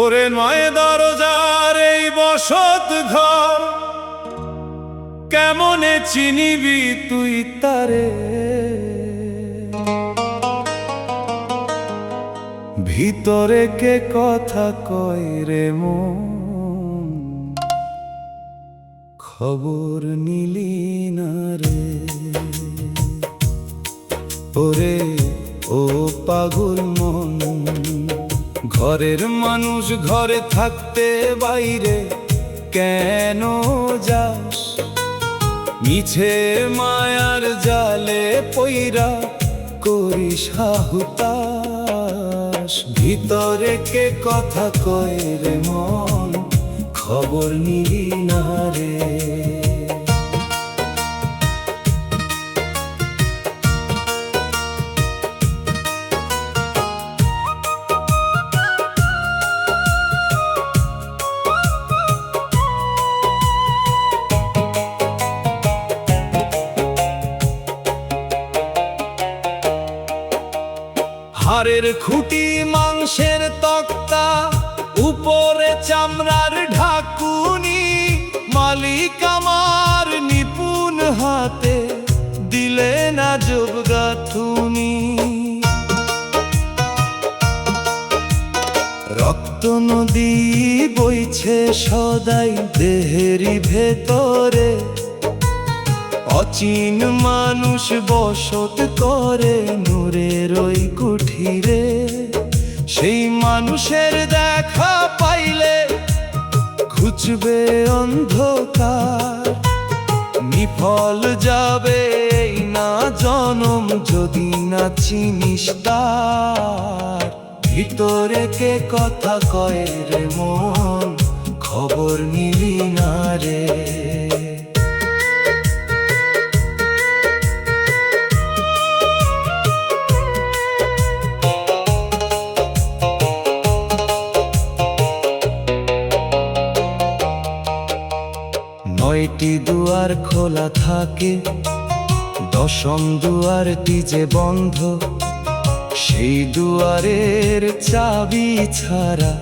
ওরে নয় দরজার এই বসত ঘর, কেমনে চিনিবি তুই তারে? ভিতরে কে কথা কয় রে মন, খবর নিলি না রে? ওরে ও পাগল মন, ঘরের মানুষ ঘরে থাকতে বাইরে কেন যাস? মিছে মায়ার জালে পইরা করিস হাহুতাস। ভিতরে কে কথা কয় রে মন, খবর নিলি না রে? হাড়ের খুঁটি মাংসের তক্তা, উপরে চামড়ার ঢাকুনি, মালিক আমার নিপুণ হাতে দিলে না জবগাথুনি। রক্ত নদী বইছে সদাই দেহেরই ভেতরে, অচিন মানুষ বসত করে নূরের ওই কুঠিরে। সেই মানুষের দেখা পাইলে ঘুচবে অন্ধকার, নিফল যাবে এই না জনম যদি না চিনিস তার। ভিতরে কে কথা কয় রে মন, খবর নিলি না রে? নয়টি দুয়ার খোলা থাকে, দশম দুয়ারটি যে বন্ধ। সেই দুয়ারের চাবি ছাড়া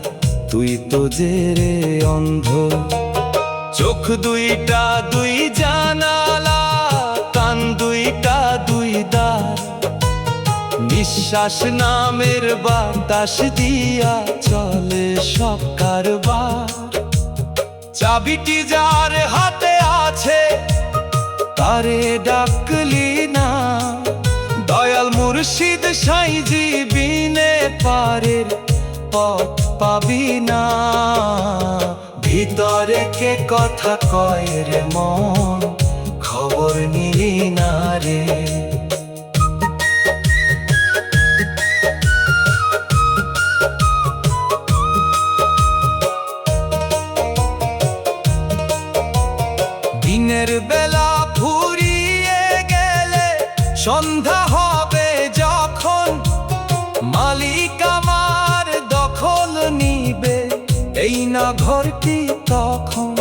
তুই তো যে রে অন্ধ। চোখ দুইটা দুই জানালা, কান দুইটা দুই দ্বার, নিঃশ্বাস নামের বাতাস দিয়া চলে সব কারবার। চাবিটি যার হাতে আছে তারে ডাকলি না, দয়াল মুর্শিদ সাইজি বিনে পারের পথ পাবি না। ভিতরে কে কথা কয় রে মন, খবর নিলি না রে? দিনের বেলা ফুরিয়ে গেলে সন্ধ্যা হবে যখন, মালিক আমার দখল নিবে এই না ঘরটি তখন।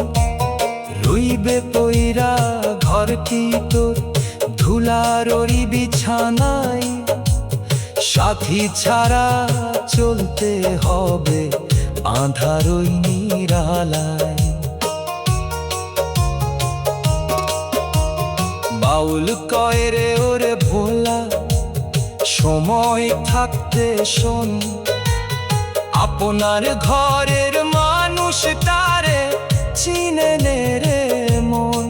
রইবে পইরা ঘরটি তোর ধুলার ওই বিছানায়, সাথী ছাড়া চলতে হবে আঁধার ওই নিরালায়। বাউল কয় রে ওরে ভোলা, সময় থাকতে শোন, আপনার ঘরের মানুষ তারে চিনে নে রে মন।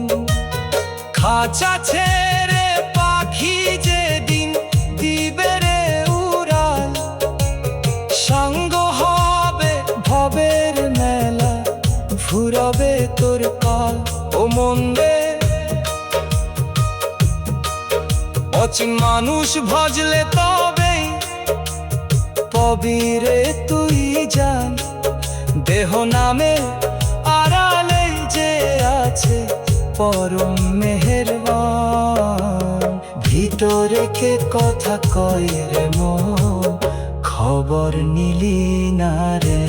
খাঁচা ছেড়ে পাখি যেদিন দিবে রে উড়াল, সাঙ্গ হবে ভবের মেলা, ফুরাবে তোর কাল ও মন রে। অচিন মানুষ ভজলে তবে পবিরে তুই জান, দেহ নামে আড়ালে যে আছে পরম মেহেরবান। ভিতরে কে কথা কয় রে মন, খবর নিলি না রে?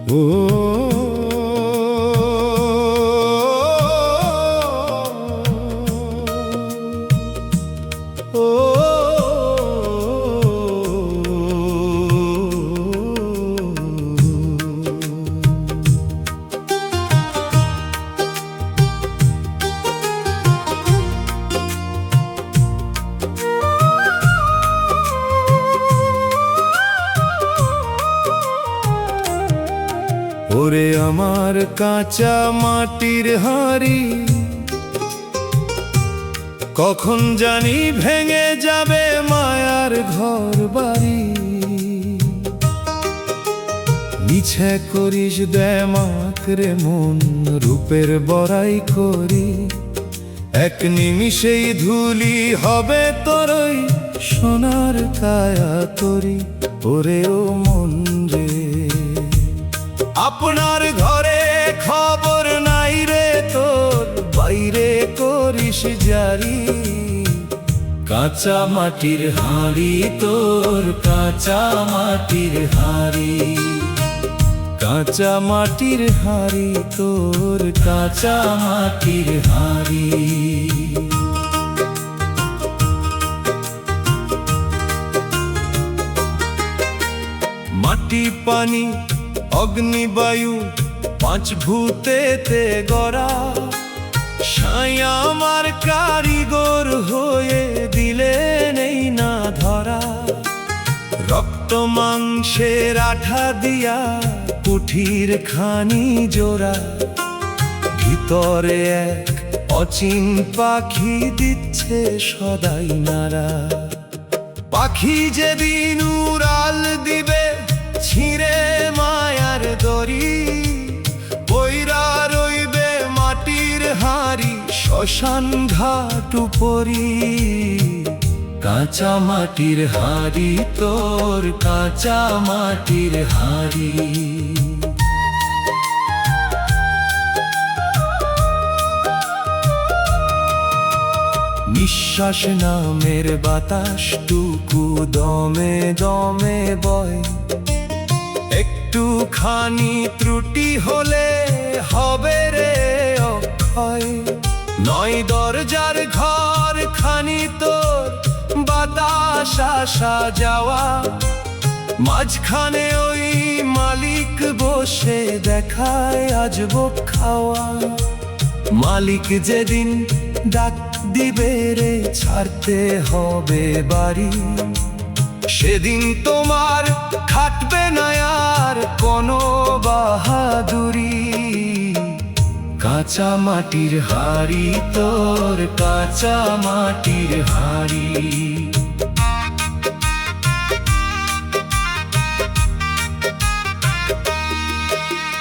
ও ওরে আমার কাঁচা মাটির হাঁড়ি, কখন জানি ভেঙে যাবে মায়ার ঘর বাড়ি। মিছে করিস দেমাক রে মন, রূপের বড়াই করি, এক নিমিষেই ধুলি হবে তোরই সোনার কায়া তরি। ওরে ও মন রে, আপনার ঘরে খবর নাই রে তোর, বাইরে করিস জারি। কাঁচা মাটির হাঁড়ি তোর, কাঁচা মাটির হাঁড়ি, কাঁচা মাটির হাঁড়ি তোর, কাঁচা মাটির হাঁড়ি। মাটি পানি অগ্নি বায়ু পাঁচ ভূতেতে গড়া, সাঁইয়া আমার কারিগর হয়ে দিলে নেই না ধরা। রক্ত মাংসের আঠা দিয়া কুঠির খানি জোড়া, ভিতরে এক অচিন পাখি দিচ্ছে সদাই নাড়া। পাখি যেদিন উড়াল দিবে ছিঁড়ে মায়ার দড়ি, বইরা রইবে মাটির হাঁড়ি শ্মশান ঘাট উপরি। কাঁচা মাটির হাঁড়ি তোর, কাঁচা মাটির হাঁড়ি। নিঃশ্বাস নামের বাতাসটুকু দমে দমে বয়, একটুখানি ত্রুটি হলে হবে রে অক্ষয়। নয় দরজার ঘর খানি তোর, বাতাস আসা যাওয়া, মাঝখানে ওই মালিক বসে দেখায় আজব খাওয়া। মালিক যেদিন ডাক দিবে রে ছাড়তে হবে বাড়ি, সেদিন তোমার খাটবে না আর কোনো বাহাদুরি। কাঁচা মাটির হাঁড়ি তোর, কাঁচা মাটির হাঁড়ি।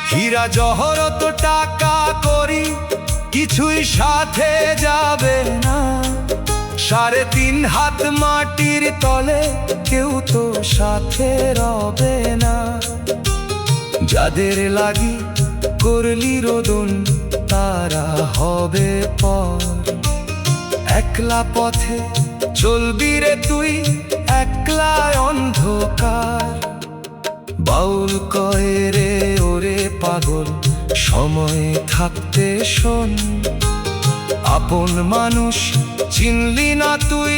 হীরা জহরত টাকা করি কিছুই সাথে যাবে না, 3.5 হাত মাটির তলে কেউ তো সাথে রবে না। যাদের লাগি করলি রোদন তারা হবে পর, একলা পথে চলবি রে তুই, একলা অন্ধকার। বাউল কয়ে রে ওরে পাগল, সময় থাকতে শোন, আপন মানুষ চিনলি না তুই,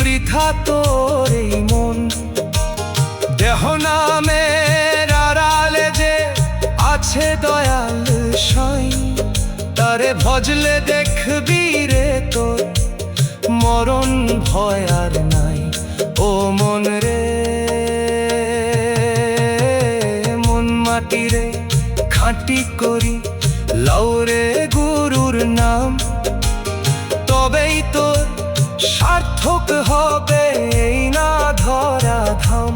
বৃথা তোর এই মন। দেহ নামের আড়ালে যে আছে দয়াল সাই, তারে ভজলে দেখবি রে তোর মরণ ভয় আর নাই। ও মন রে মন, মাটি রে খাঁটি করি লাউরে গুরুর নাম, তবেই তোর সার্থক হবে এই না ধরা ধাম।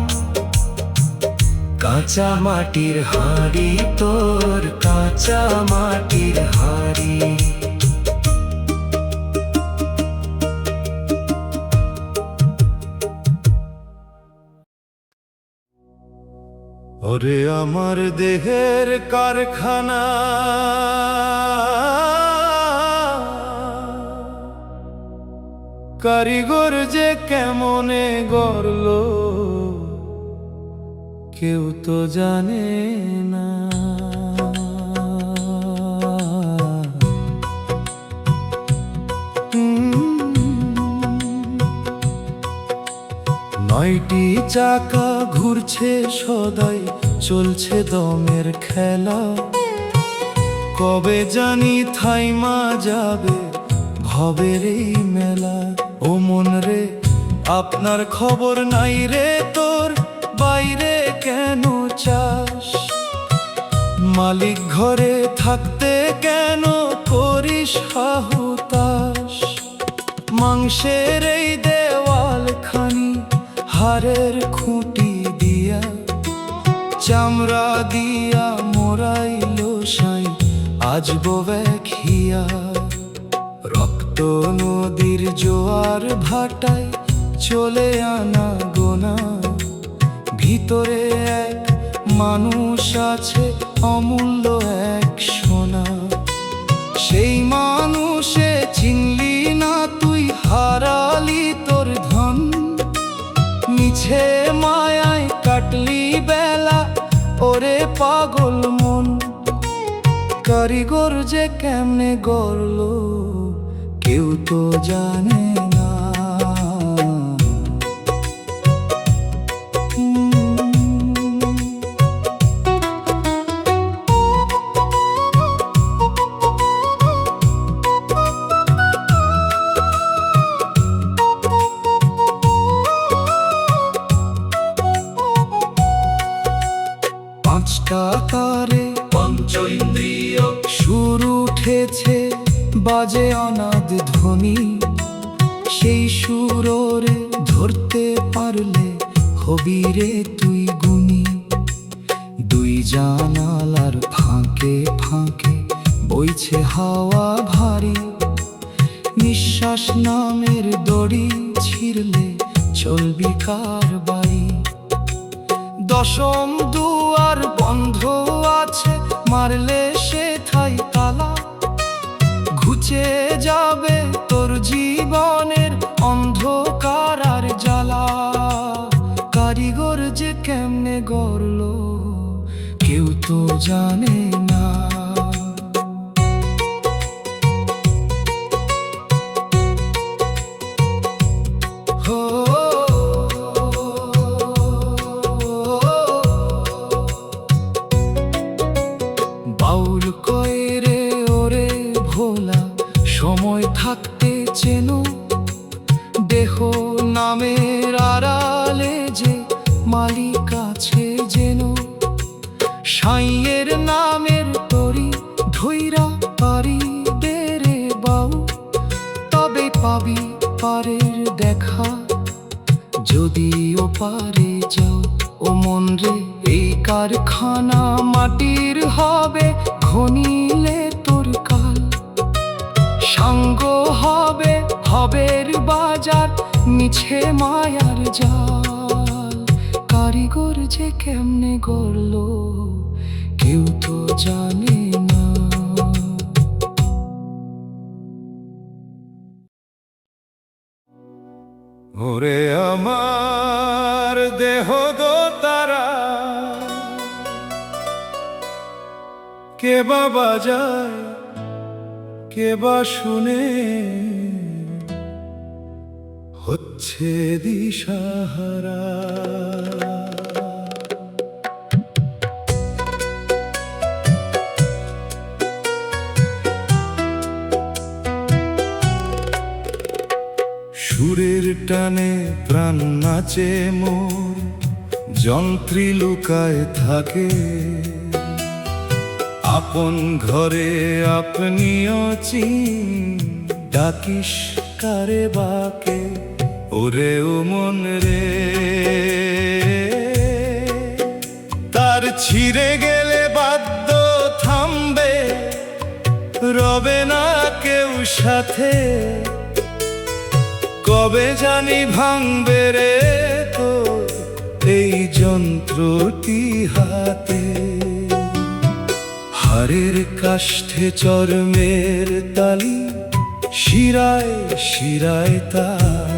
কাঁচা মাটির হাঁড়ি তোর, কাঁচা মাটির হাঁড়ি। ওরে আমার দেহের কারখানা, কারিগর যে কেমনে গড়লো কেউ তো জানে না। নয়টি চাকা ঘুরছে সদাই, চলছে দমের খেলা। কবে জানি থাইমা যাবে ভবের এই মেলা। ও মন রে আপনার খবর নাই রে, তোর বাইরে কেন চাস? মালিক ঘরে থাকতে কেন করিস হাহুতাস? মাংসের এই দেওয়াল খানি হাড়ের খুঁটি দিয়া, চামড়া দিয়া মোরাইল সাই আজ ববেখিয়া। রক্ত নদীর জোয়ার ভাটায় চলে আনা গোনা, ভিতরে এক মানুষ আছে অমূল্য এক সোনা। সেই মানুষে চিনলি না তুই, হারালি তোর ধন। মিছে মায়ায় কাটলি বেলা ওরে পাগল মন। কারিগর যে কেমনে গড়লো কেউ তো জানে না। 5টা তারে পঞ্চ ইন্দ্রিয় সুর উঠেছে, বাজে অনাদ ধ্বনি। সেই সুরে ধরতে পারলে হবি রে তুই গুণী। 2 জানালার ফাঁকে ফাঁকে বইছে হাওয়া ভারী, নিঃশ্বাস নামের দড়ি ছিঁড়লে চলবি কার বাড়ি। 10ম দুয়ার বন্ধ আছে, মারলে সে ঠাই তালা। ঘুচে যাবে তোর জীবনের অন্ধকার আর জ্বালা। কারিগর যে কেমনে গড়লো কেউ তো জানে না। বাউল কয় রে ওরে ভোলা, সময় থাকতে চেনো। দেহ নামের আড়ালে যে মালিক আছে যেন। সাইয়ের নামের তরি ধইরা পারি বেরে বাউ, তবে পাবি পারের দেখা যদিও পারে যাও। ও মন রে এই কারখানা মাটির হবে, ঘনিলে তোর কাল। সাঙ্গ হবে হবের বাজার, মিছে মায়ার জাল। কারিগর যে কেমনে গড়লো কেউ তো জানে না। ওরে আমার দেহ দো তারা, কে বা বাজায় কে বা শুনে, হচ্ছে দিশাহারা। সুরের টানে প্রাণ নাচে মোর, যন্ত্রী লুকায় থাকে। আপন ঘরে আপনিও চিন, ডাকিস কারে বাকে। ওরে ও মন রে তার ছিঁড়ে গেলে বাদ্য থামবে, রবে না কেউ সাথে। কবে জানি ভাঙবে রে তোর এই যন্ত্রটি হাতে। হাড়ের কাষ্ঠে চর্মের তালি, শিরায় শিরায় তার।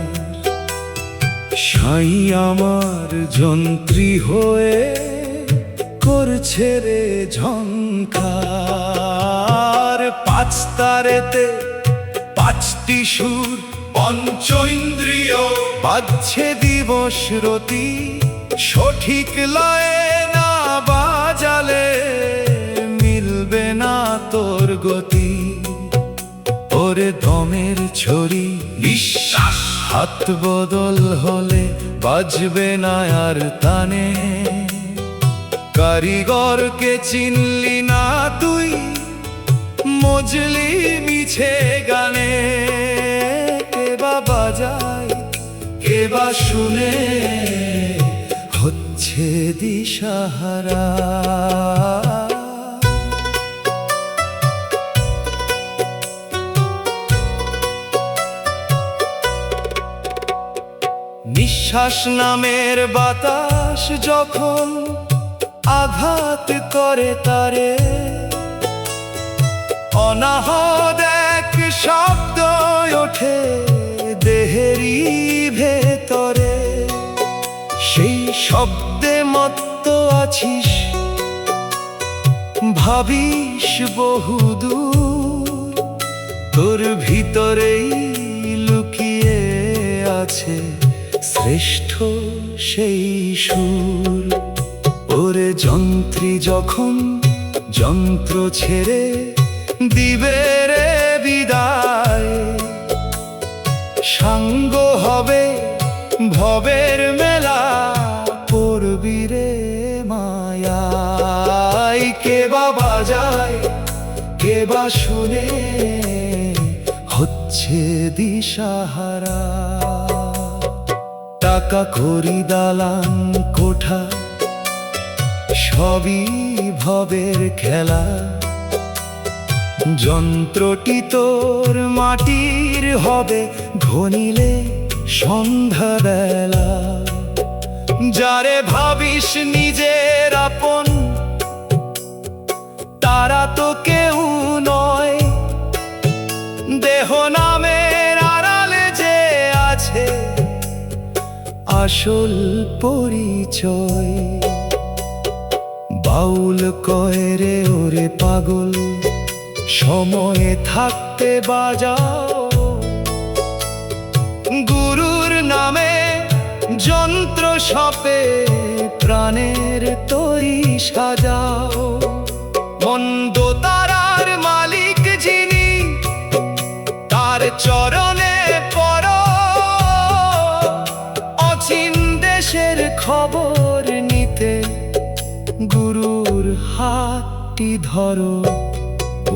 সাই আমার যন্ত্রী হয়ে করছে রে ঝংকার। 5 তারেতে 5টি সুর, পঞ্চ ইন্দ্রিয় বাজছে দিবস রতি, সঠিক লয়ে না বাজালে মিলবে না তোর গতি। ওরে দমের ছড়ি বিশ্বাস, হাত বদল হলে বাজবে না আর তানে। কারিগরকে চিনলি না তুই, মজলি মিছে গানে। কে বা বাজায়, কে বা শুনে, হচ্ছে দিশাহারা। নিঃশ্বাস নামের বাতাস যখন আঘাত করে তারে, অনাহত এক শব্দ ওঠে দেহেরই ভেতরে। সেই শব্দে মত্ত আছিস, ভাবিস বহুদূর, তোর ভিতরেই লুকিয়ে আছে শ্রেষ্ঠ সেই সুর। ওরে যন্ত্রী যখন যন্ত্র ছেড়ে দিবে রে বিদায়, সাঙ্গ হবে ভবের মেলা, পড়বি রে মায়ায়। কে বা বাজায়, কে বা শুনে, হচ্ছে দিশাহারা। টাকা করি দালান কোঠা সবই ভবের খেলা, যন্ত্রটি তোর মাটির হবে ঘনিলে সন্ধ্যা বেলা। যারে ভাবিস নিজের আপন, তারা তো কেউ নয়। দেহ নামের আড়ালে যে আছে আসল পরিচয়। বাউল কয় রে ওরে পাগল, সময়ে থাকতে বাজাও। গুরুর নামে যন্ত্র সপে প্রাণের তরি সাজাও। মন্দ তারার মালিক যিনি, তার চরণে পড়। অচিন দেশের খবর নিতে গুরুর হাতটি ধরো।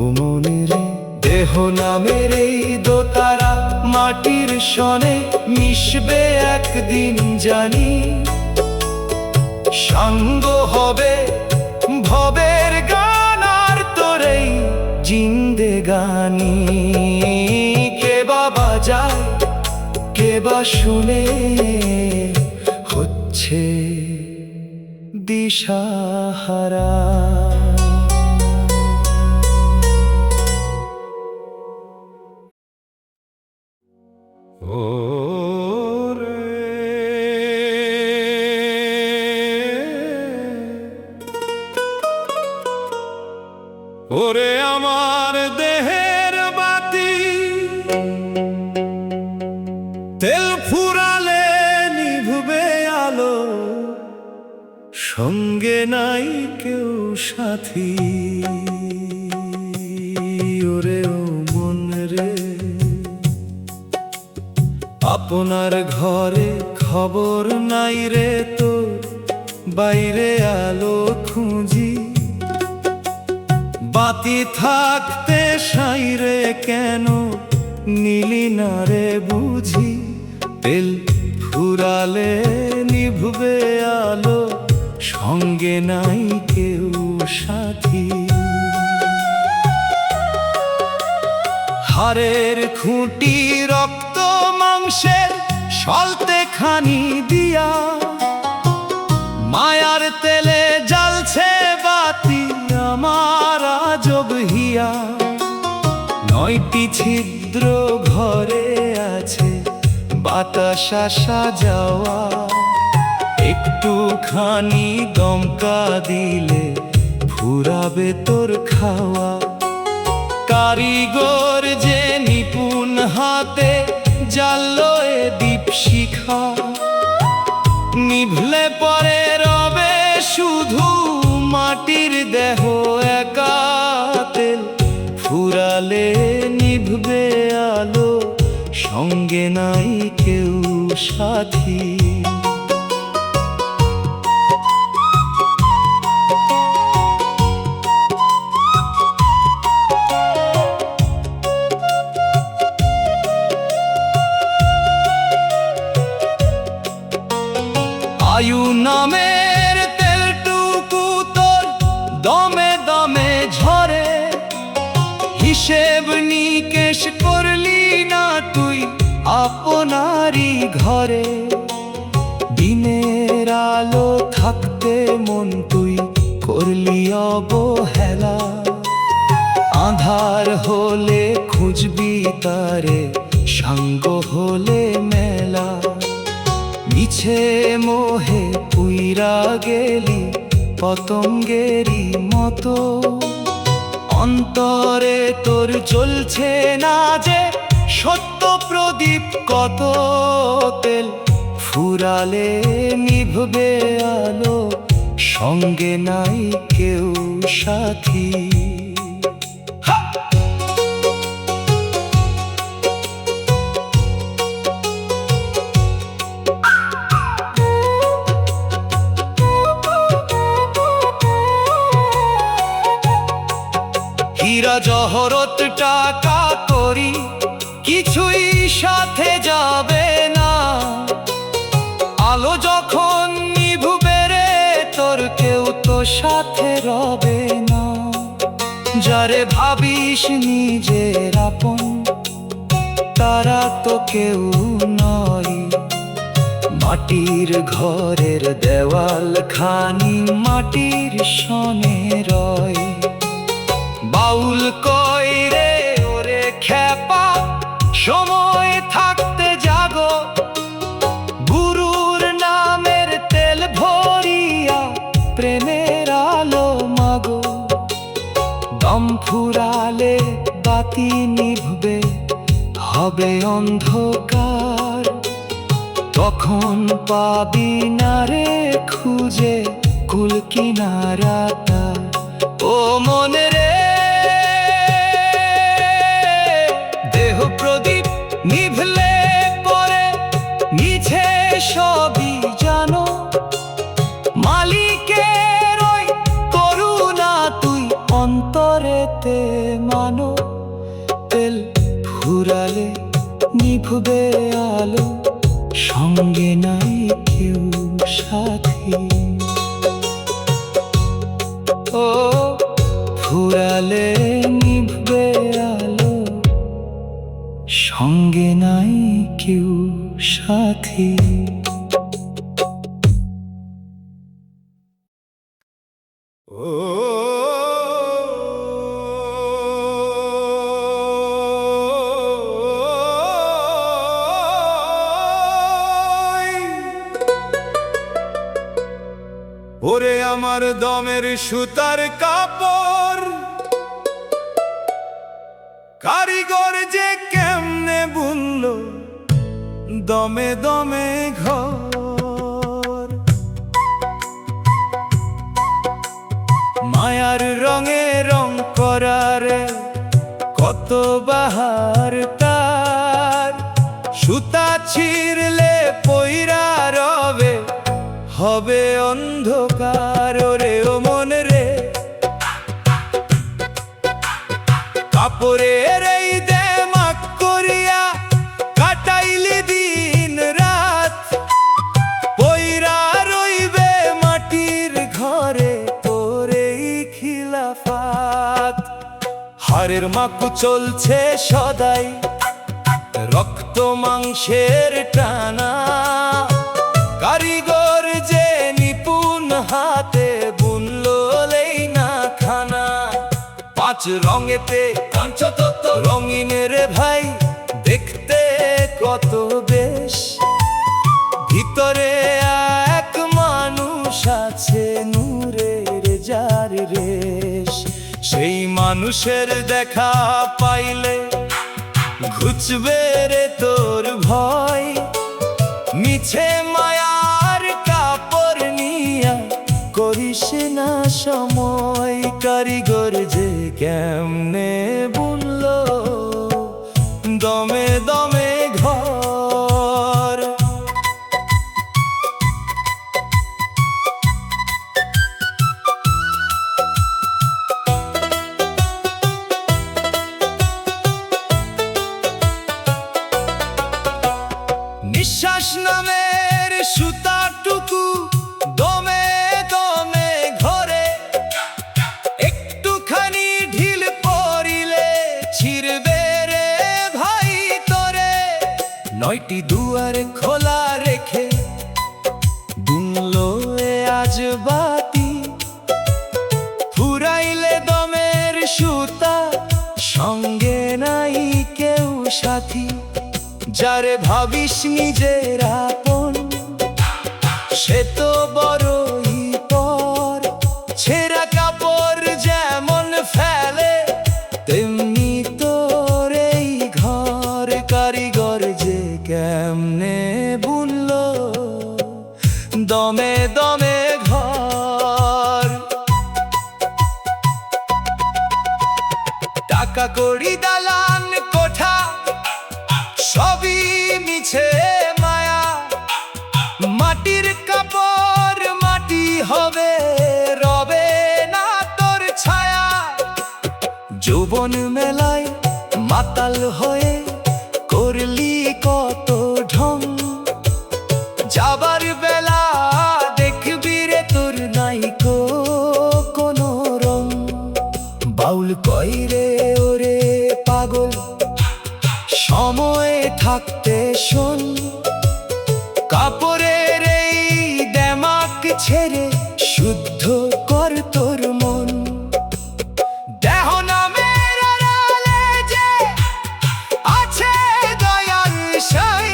ও মনে রে, দেহ নামের এই দোতারা মাটির সনে মিশবে একদিন জানি। সাঙ্গ হবে ভবের গান আর তোরেই জিন্দেগানি। কে বা বাজায়, কে বা শুনে, হচ্ছে দিশাহারা। ওরে আমার দেহের বাতি, তেল ফুরালে নিভবে আলো, সঙ্গে নাই কেউ সাথী। ওরে ও মন রে, আপনার ঘরে খবর নাই রে তোর, বাইরে আলো খুঁজি। বাতি থাকতে সাইরে কেন নীলি না রে বুঝি। তেল ফুরালে নিভবে আলো, সঙ্গে নাই কেউ সাথী। হাড়ের খুঁটি রক্ত মাংসের সলতে খানি দিয়া, মায়ার তেলে জ্বালছে বাতি আমার আজব হিয়া। 9টি ছিদ্র ঘরে আছে বাতাস আসা যাওয়া, একটুখানি দমকা দিলে ফুরাবে তোর খাওয়া। কারিগর যে নিপুণ হাতে জ্বাললো এ দীপ শিখা, নিভলে পরে রবে শুধু মাটির দেহ একা। তেল ফুরালে নিভবে আলো, সঙ্গে নাই কেউ সাথী। আয়ু নামের তেলটুকু তোর দমে দমে ঝরে, হিসেব নিকেশ করলি না তুই আপনারই ঘরে। দিনের আলো থাকতে মন তুই করলি অবহেলা, আঁধার হলে খুঁজবি তারে, সাঙ্গ হলে মেলা। মিছে মোহে পুইরা গেলি পতঙ্গেরই মতো, অন্তরে তোর জ্বলছে না যে সত্য প্রদীপ কত। তেল ফুরালে নিভবে আলো, সঙ্গে নাই কেউ সাথী। হীরা জহরত টাকা করি কিছুই সাথে যাবে না, আলো যখন নিভবে রে তোর কেউ তো সাথে রবে না। যারে ভাবিস নিজের আপন তারা তো কেউ নয়, মাটির ঘরের দেওয়াল খানি মাটির সনে রয়। বাউল কই রে ওরে খেপা, সময় থাকতে জাগো, গুরুর নামের তেল ভরিয়া প্রেমের আলো মাগো। দম ফুরালে বাতি নিভবে হবে অন্ধকার, তখন পাবি না রে খুঁজে কুল কিনারা তার। ও মনে রে প্রদীপ নিভলে পরে মিছে সবই জানো, মালিকের ওই করুণা তুই অন্তরেতে মানো। তেল ফুরালে নিভবে আলো, সঙ্গে নাই কেউ সাথী। ও ফুরালে নিভবে আলো, সঙ্গে নাই কেউ সাথী। ওরে আমার দমের সুতার কাপড়, কারিগর যে কেমনে বুনলো দমে দমে ঘর। মায়ার রঙে রং করার কত বাহার তার, সুতা ছিঁড়লে পইরা রবে হবে অন্ধকার। রে ও মন রে কাপড়ের এই দেমাক করিয়া কাটাইলি দিন রাত, পইরা রইবে মাটির ঘরে তোর এই খিলাফাত। হাড়ের মাকু চলছে সদাই, রক্ত মাংসের টানা, কারিগর যে নিপুণ হাতে বুনলো না খানা। পাঁচ রঙেতে পঞ্চতত্ত্ব রঙিন রে ভাই, দেখতে কত বেশ, ভিতরে এক মানুষ আছে নূরের যার রেশ। সেই মানুষের দেখা পাইলে ঘুচবে রে তোর ভয়, মিছে মায়ার কাপড় নিয়া করিস না সময়। কারিগর যে কেমনে বুনলো দমে দমে ঘর। নিঃশ্বাস নামের সুতাটুকু দমে দমে ঘরে, একটুখানি ঢিল পড়িলে ছিড়বে রে ভাই তোরে। 9টি দুয়ার খোলা রেখে বুনলো এ আজ বাতি, ফুরাইলে দমের সুতা সঙ্গে নাই কেউ সাথী। যারে ভাবিস নিজের আপন সে তো বড়ই পর, ছেঁড়া কাপড় যেমন ফেলে তেমনি তোর এই ঘর। কারিগর যে কেমনে বুনলো দমে দমে ঘর। টাকা কড়ি দালান কোঠা সবই মিছে মায়া, মাটির কাপড় মাটি হবে রবে না তোর ছায়া। যৌবন মেলায় মাতাল হয়ে করলি কত ঢং, যাবার বেলা দেখবি রে তোর নাইকো কোনো রং। বাউল কই রে ওরে পাগল সময়ে থাকতে শোন, কাপড়ের এই দেমাক ছেড়ে শুদ্ধ কর তোর মন। দেহ নামের আড়ালে যে আছে দয়াল সাই,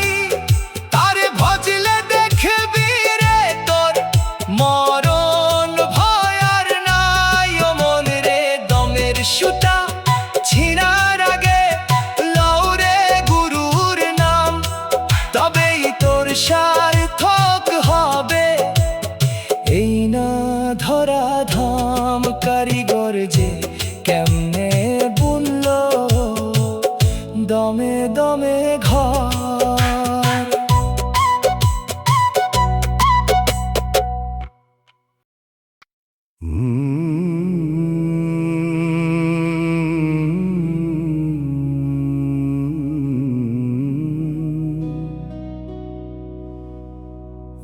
তার ভজলে দেখবি রে তোর মরণ ভয় আর নাই। ও মন রে দমের সুতা ছিঁড়ার আগে সার্থক হবে এই না ধরা ধাম। কারিগর যে কেমনে বুনলো দমে দমে ঘর।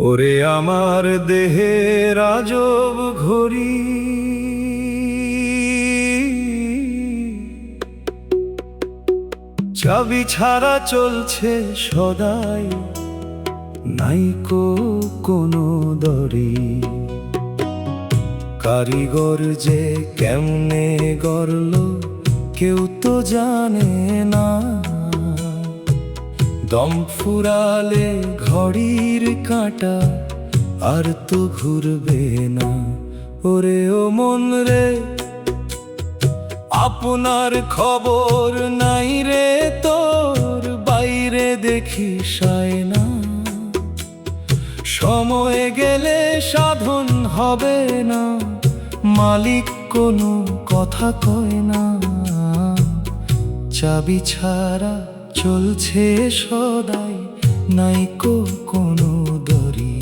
ওরে আমার দেহের আজব ঘড়ি, চাবি ছাড়া চলছে সদাই, নাইকো কোনো দড়ি। কারিগর যে কেমনে গড়লো কেউ তো জানে না, দম ফুরালে ঘড়ির কাঁটা আর তো ঘুরবে না। ওরে ও মন রে আপনার খবর নাই রে তোর, বাইরে দেখি না। সময় গেলে সাধন হবে না, মালিক কোনো কথা কয় না। চাবি ছাড়া চলছে সদাই, নাইকো কোনো দড়ি।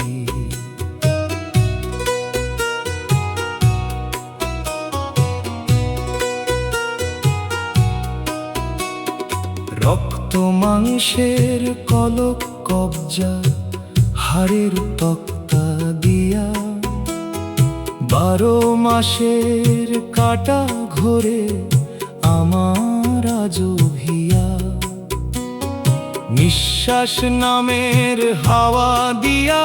রক্ত মাংসের কলক কবজা হাড়ের তক্তা দিয়া, 12 মাসের কাটা ঘোরে আমার আজও ভিয়া। নিঃশ্বাস নামের হাওয়া দিয়া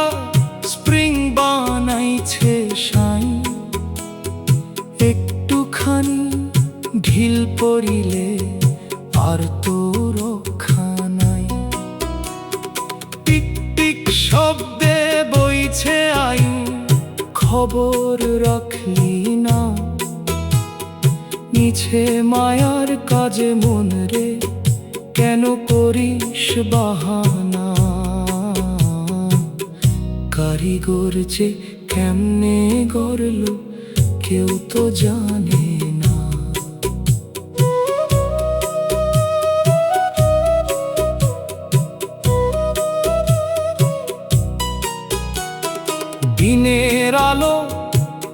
স্প্রিং বানাইছে সাই, একটুখানি ঢিল পড়িলে আর তো রক্ষা নাই। টিক টিক শব্দে বইছে আইন, খবর রাখলি না। মিছে মায়ার কাজে মন রে কেন করিস বাহানা? কারিগর যে কেমনে গড়ল কেউ তো জানে না। দিনের আলো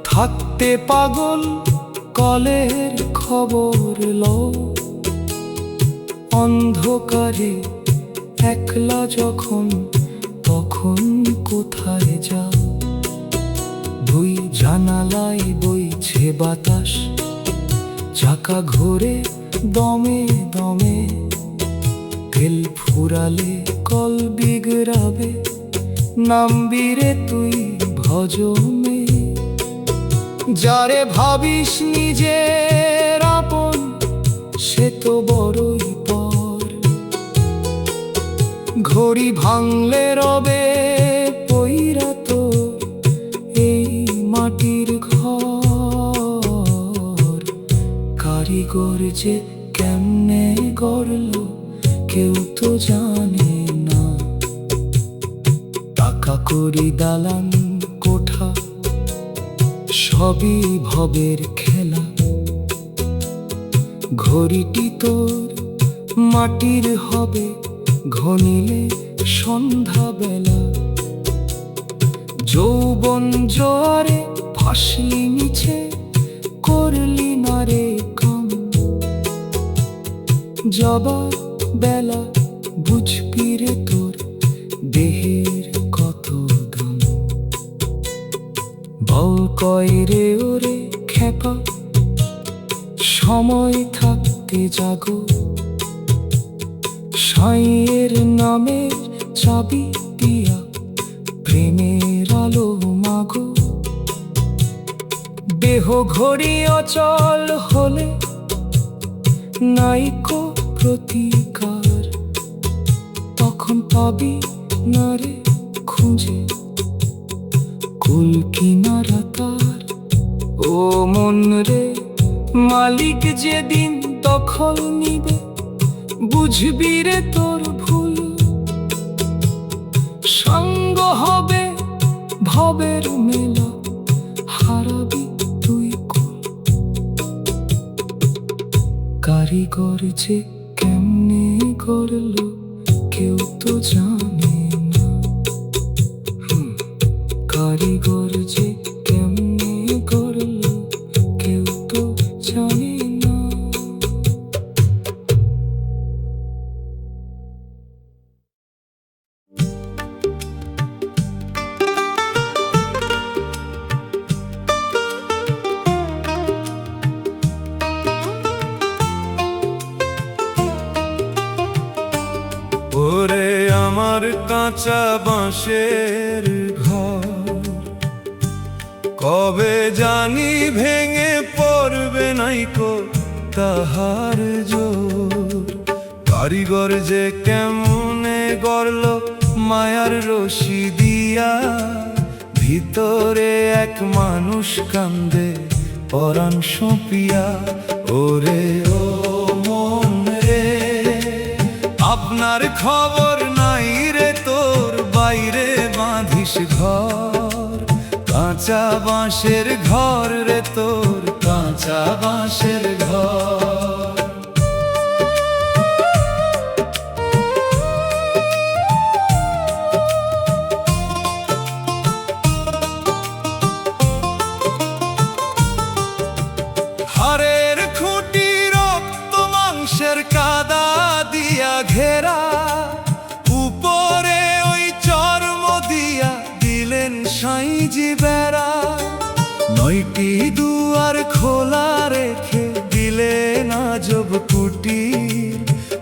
থাকতে পাগল, কলের খবর লও। অন্ধকারে একলা যখন, তখন কোথায় যাও? দুই জানালায় বইছে বাতাস, চাকা ঘোরে দমে দমে। তেল ফুরালে কল বিগড়াবে, নামবি রে তুই ভজমে। যারে ভাবিস নিজের আপন, সে তো বড়ই পর। ঘড়ি ভাঙলে রবে পইরা তোর এই মাটির ঘর। কারিগর যে কেমনে গড়ল কেউ তো জানে না। টাকা করি দালান কোঠা, সবই ভবের খেলা। ঘড়িটি তোর মাটির হবে, ঘনিলে সন্ধ্যাবেলা। যৌবন জোয়ারে ভাসলি নিচে, করলি না রে কাম। জবাব বেলা বুঝবি রে তোর দেহের কত দাম। বল কয় রে ওরে খেপা, সময় থাকতে জাগো। সাইয়ের নামের চাবি দিয়া প্রেমের আলো মাগো। দেহ ঘড়ি অচল হলে নাইকো প্রতিকার, তখন পাবি না রে খুঁজে কুল কিনারা তার। ও মন রে, মালিক যেদিন দখল নিবে, বুঝবি রে তোর ভুল। সঙ্গ হবে ভবের মেলা, হারাবি তুই কুল। কারিগর যে কেমনে গড়ল কেউ তো জানে না। কারিগর যে কেমনে গড়ল কেউ তো জানে না। ওরে আমার কাঁচা বাঁশের ঘর, কবে জানি ভেঙে পড়বে নাইকো তাহার জোর। কারিগর যে কেমনে গড়ল মায়ার রশি দিয়া, ভিতরে এক মানুষ কান্দে পরাণ সঁপিয়া। ওরে ও মন রে, আপনার খবর নাই রে তোর, বাইরে বাঁধিস ঘর। কাঁচা বাঁশের ঘর রে তোর, কাঁচা বাঁশের ঘর। হাড়ের খুঁটি রক্ত মাংসের কাদা দিয়া ঘেরা, উপরে ওই চর্ম দিয়া দিলেন সাইজি বেড়া। 9টি দুয়ার খোলা রেখে দিলেন আজব কুটির,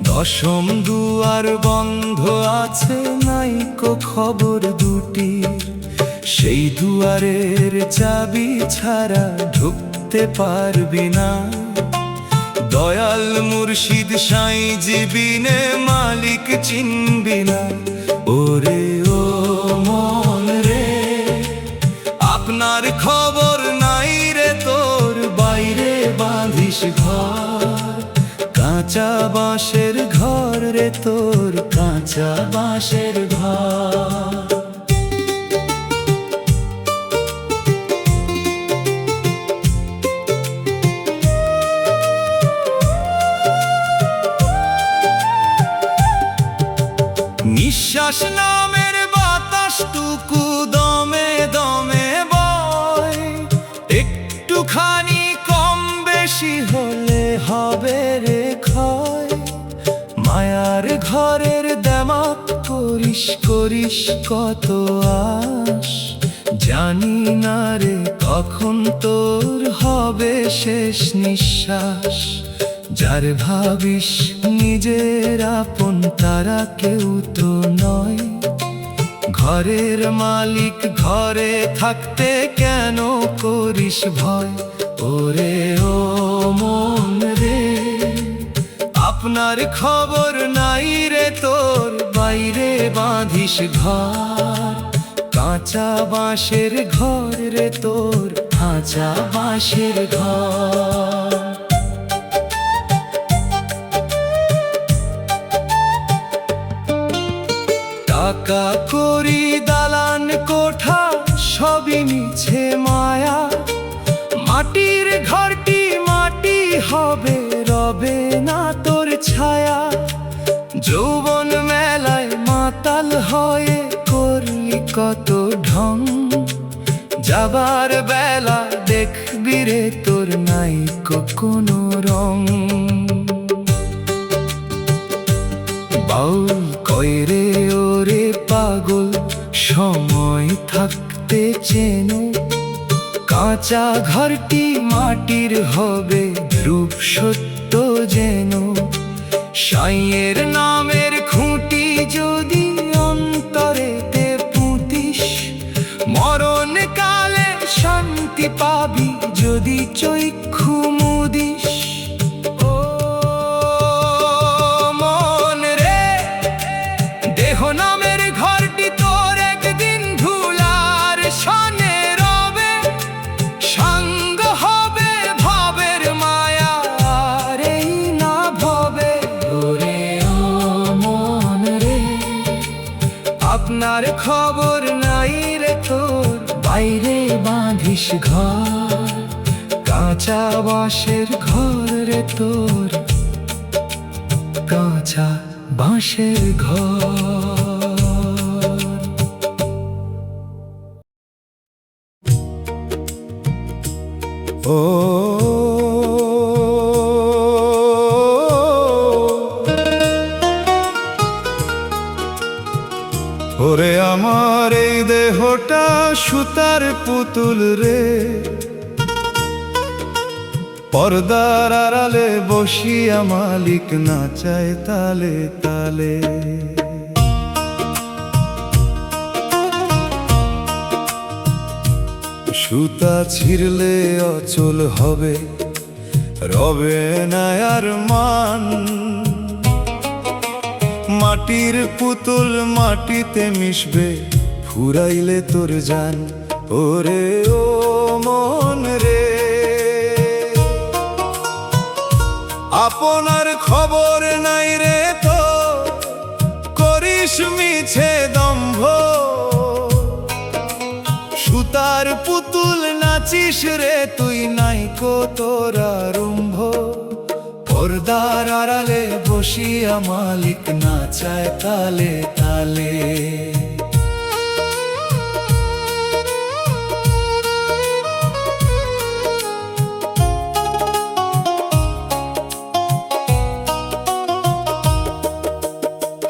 10ম দুয়ার বন্ধ আছে নাইকো খবর দুটির। সেই দুয়ারের চাবি ছাড়া ঢুকতে পারবি না, দয়াল মুর্শিদ সাইজি বিনে মালিক চিনবি না। ওরে ও মন রে, আপনার খবর নাই রে তোর, বাইরে বাঁধিস ঘর। কাঁচা বাঁশের ঘর রে তোর কাঁচা বাঁশের ঘর। নিঃশ্বাস নামের বাতাসটুকু দমে দমে বয়, একটুখানি কম বেশি হলে হবে রে ক্ষয়। মায়ার ঘরের দেমাক করিস করিস কত আশ, জানি না রে কখন তোর হবে শেষ নিঃশ্বাস। যার ভাবিস নিজের আপন তারা কেউ তো নয়, ঘরের মালিক ঘরে থাকতে কেন করিস ভয়। ওরে ও মন রে, আপনার খবর নাই রে তোর, বাইরে বাঁধিস ঘর। কাঁচা বাঁশের ঘর রে তোর, কাঁচা বাঁশের ঘর। টাকা করি দালান কোঠা সবই মিছে মায়া, মাটির ঘরটি মাটি হবে রবে না তোর ছায়া। যৌবন মেলায় মাতাল হয়ে করলি কত ঢং, যাবার বেলা দেখবি রে তোর নাই কোনো রং। বাউল কয় রে ওরে পাগল, সময় থাকতে চেনো, কাঁচা ঘরটি মাটির হবে রূপ সত্য যেন। সাইয়ের নামের খুঁটি যদি অন্তরেতে পুঁতিস, মরণ কালে শান্তি পাবি যদি চক্ষু মুদিস। ও মন রে, দেহ নামের ঘরটি তোর একদিন ধুলার সনে রবে, সঙ্গ হবে ভবের মায়া আর এই না ভবে। ওরে ও মন রে, আপনার খবর নাই রে তোর, বাইরে বাঁধিস ঘর। কাঁচা বাঁশের ঘর রে তোর, কাঁচা বাঁশের ঘর। ও ওরে আমার এই দেহটা সুতার পুতুল রে, পর্দার আড়ালে বসিয়া মালিক নাচায় তালে তালে। সুতা ছিঁড়লে অচল হবে, রবে না আর মান। মাটির পুতুল মাটিতে মিশবে, ফুরাইলে তোর জান। ওরে ও মন রে, আপনার খবর নাই রে তো, করিস মিছে দম্ভ। সুতার পুতুল নাচিস রে তুই, নাই কো তোর আরম্ভ। পর্দার আড়ালে বসিয়া মালিক নাচায় তালে তালে।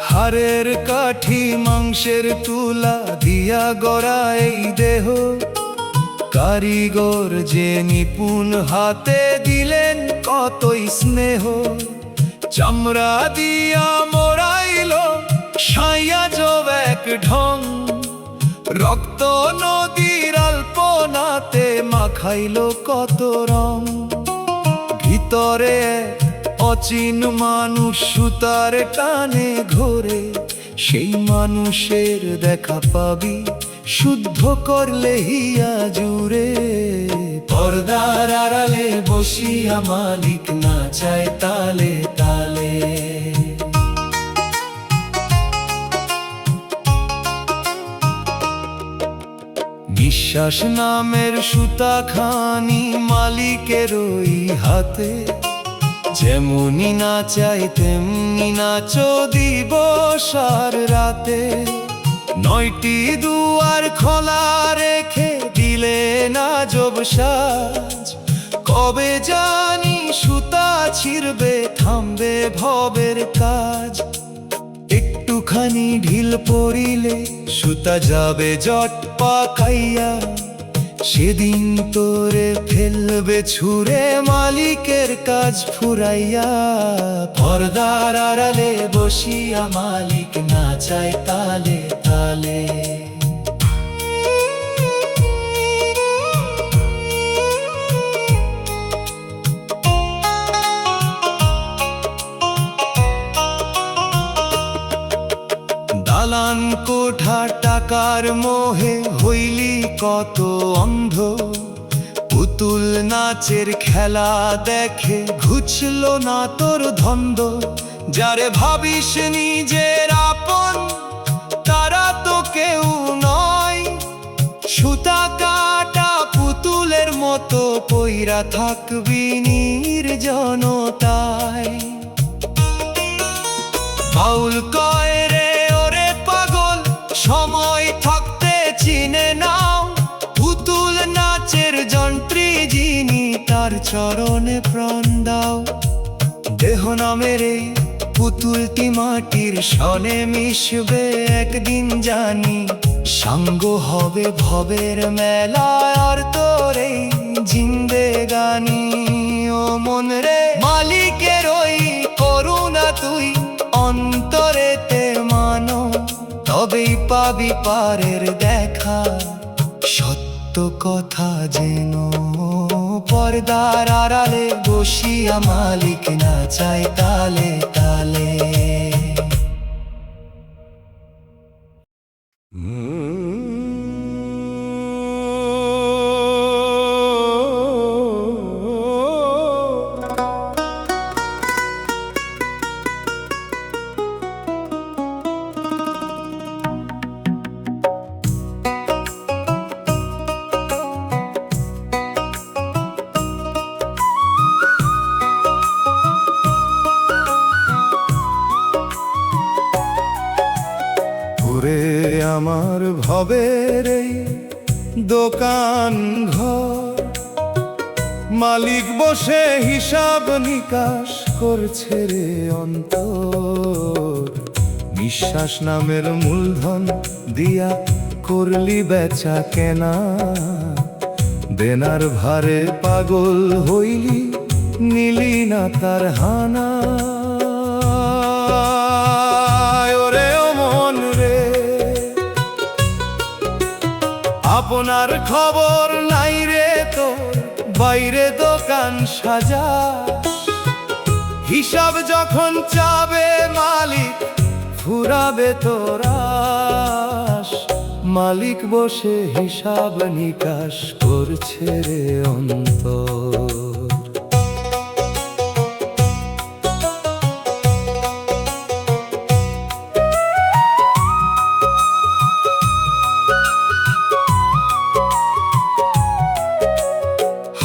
হাড়ের কাঠি মাংসের তুলা দিয়া গড়া এই দেহ, কারিগর যে নিপুণ হাতে দিলেন কতই স্নেহ। চামড়া দিয়া মোড়াইল সাইয়া জব এক ঢং, রক্ত নদীর আলপনাতে মাখাইল কত রং। ভিতরে অচিন মানুষ সুতার টানে ঘোরে, সেই মানুষের দেখা পাবি শুদ্ধ করলে হিয়া জুড়ে। পর্দার আড়ালে বসিয়া মালিক নাচায় তালে তালে। নিঃশ্বাস নামের সুতাখানি মালিকের ওই হাতে, যেমনি না চাই তেমনি নাচো দিবস আর রাতে। 9টি দুয়ার খোলা রেখে দিলে না জব সাজ, কবে জানি সুতা ছিঁড়বে থামবে ভবের কাজ। একটুখানি ঢিল পড়িলে সুতা যাবে জট পাকাইয়া, সেদিন তোরে ফেলবে ছুঁড়ে মালিকের কাজ ফুরাইয়া। পর্দার আড়ালে বসিয়া মালিক নাচায় তালে তালে। দালান কোঠা টাকার মোহে হইলি কত অন্ধ, পুতুল নাচের খেলা দেখে ঘুচল না তোর ধন্দ। যারে ভাবিস নিজের আপন তারা তো কেউ নয়, সুতা কাটা পুতুলের মতো পইরা থাকবি নির্জনতায়। বাউল কয় রে ওরে পাগল, সময় থাকতে চিনে নাও, পুতুল নাচের যন্ত্রী যিনি তার চরণে প্রাণ দাও। দেহ নামের এই পুতুলটি মাটির সনে মিশবে একদিন জানি, সাঙ্গ হবে ভবের মেলায় আর তোর এই জিন্দেগানি। ও মন রে মালিকের ওই করুণা তুই অন্তরেতে মানো, তবেই পাবি পারের দেখা সত্য কথা যেন। পর্দার আড়ালে বসিয়া মালিক নাচায় তালে তালে। আমার ভবের এই দোকান ঘর, মালিক বসে হিসাব নিকাশ করছে রে অন্তর। নিঃশ্বাস নামের মূলধন দিয়া করলি বেচা কেনা, দেনার ভারে পাগল হইলি নিলি না তার হানা। আপনার খবর নাই রে তোর, বাইরে দোকান সাজা, হিসাব যখন চাবে মালিক ফুরাবে তোর আশ। মালিক বসে হিসাব নিকাশ করছে রে অন্তর।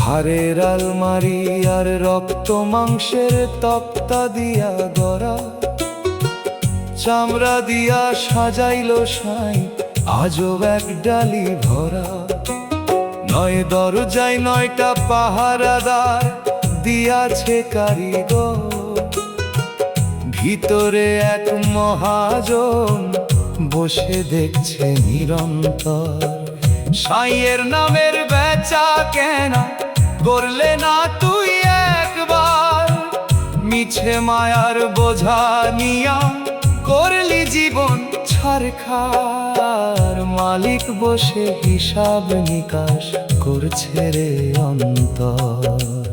হাড়ের আলমারি আর রক্ত মাংসের তক্তা দিয়া গড়া, চামড়া দিয়া সাজাইলো সাই আজব এক ডালি ভরা। 9 দরজায় 9টা পাহারাদার দিয়াছে কারিগর, ভিতরে এক মহাজন বসে দেখছে নিরন্তর। সাইয়ের নামের বেচা কেনা করলে না তুই একবার, মিছে মায়ার বোঝা নিয়া করলি জীবন ছারখার। মালিক বসে হিসাব নিকাশ করছে রে অন্তর।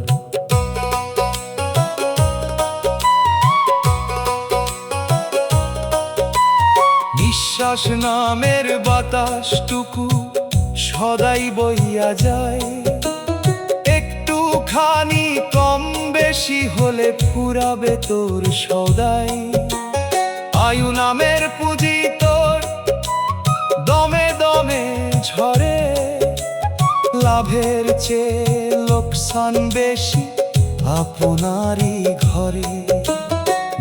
নিঃশ্বাস নামের বাতাসটুকু সদাই বইয়া যায়, একটুখানি কম বেশি হলে ফুরাবে তোর সদাই। আয়ু নামের পুঁজি তোর দমে দমে ঝরে, লাভের চেয়ে লোকসান বেশি আপনারই ঘরে।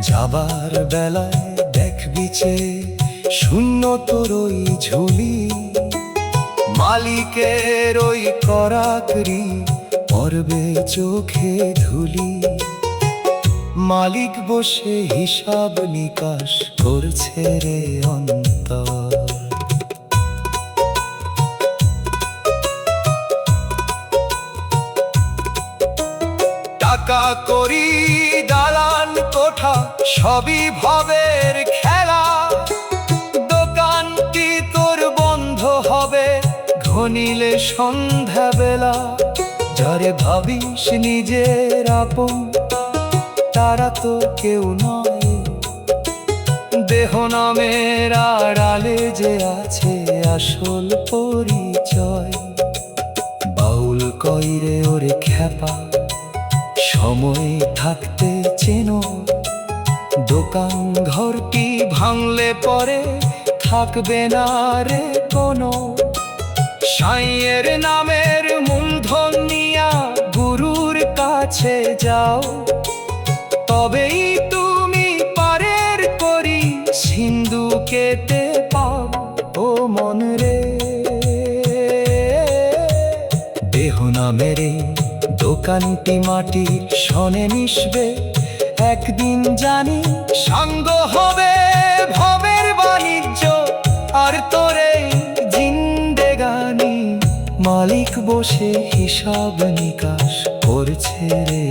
যাবার বেলায় দেখবি চেয়ে শূন্য তোর ওই ঝুলি, মালিকের ওই করাকরি পড়বে চোখে ধুলি। মালিক বসে হিসাব নিকাশ করছে রে অন্তর। টাকা করি দালান কোঠা সবই ভবের খেলা, দোকানটি তোর বন্ধ হবে ঘনিলে সন্ধ্যা বেলা। যারে ভাবিস নিজের আপন তারা তো কেউ নয়, দেহ নামের আড়ালে যে আছে আসল পরিচয়। বাউল কইরে ওরে খ্যাপা সময় থাকতে চেনো, দোকান ঘরটি ভাঙলে পরে থাকবে না রে কোনো। সাইয়ের নামের মূলধন নিয়া গুরুর কাছে যাও, তবেই তুমি পারের করি সিন্ধু কেটে পাও। ও মন রে, দেহ নামের দোকানটি মাটির সনে মিশবে, একদিন জানি সাঙ্গ হবে ভবের বাণিজ্য আর তোরে জিন্দেগানি। মালিক বসে হিসাব নিকাশ করছে রে।